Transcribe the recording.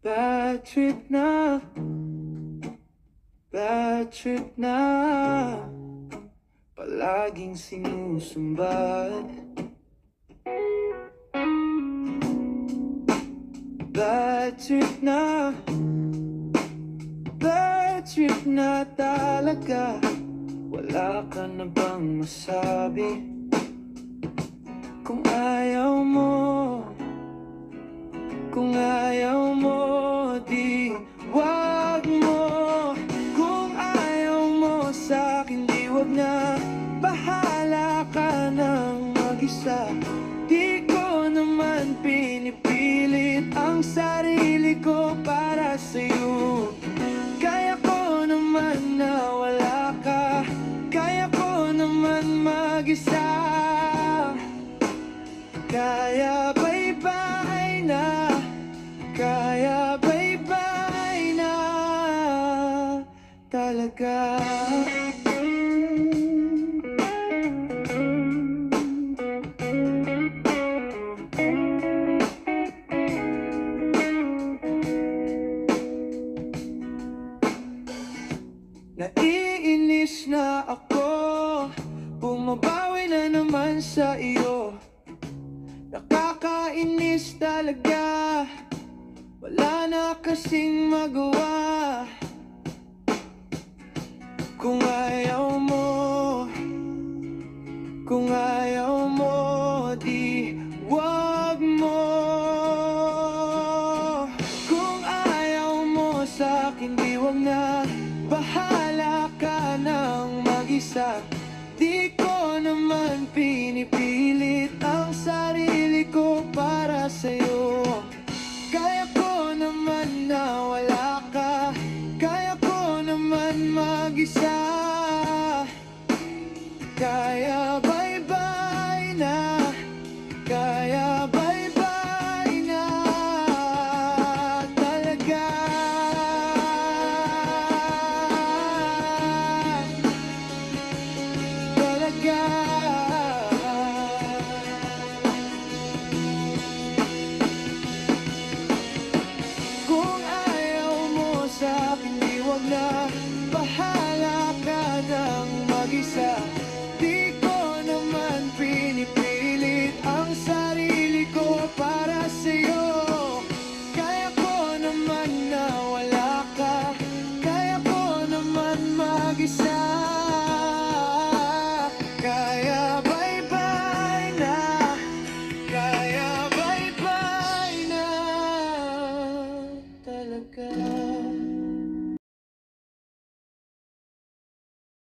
Bad trip na, bad trip na, palaging sinusumbat. Bad trip na, bad trip na talaga. Wala ka na bang masabi? Kung ayaw mo, kung ayaw mo, di wag mo. Kung ayaw mo sa'kin, di wag na. Bahala ka nang mag-isa. Di ko naman pinipilit ang sarili ko para sa'yo. Kaya ko naman na wala ka, kaya ko naman mag-isa. Kaya bye-bye na, kaya bye-bye na talaga. Naiinis na ako, bumabawi na naman sa iyo. Nakakainis talaga, wala na kasing magawa. Kung ayaw mo, kung ayaw mo, di wag mo. Kung ayaw mo sa'kin, di wag na. Bahala ka nang mag-isa. Di ko naman pinipilit ang sarili ko para sa'yo. Kaya ko naman na wala ka, kaya ko naman mag-isa. Kaya bye-bye na, kaya bye-bye na talaga. Talaga. Kung ayaw mo sa'kin, di wag na. Bahala ka nang mag-isa. Di ko naman pinipilit ang sarili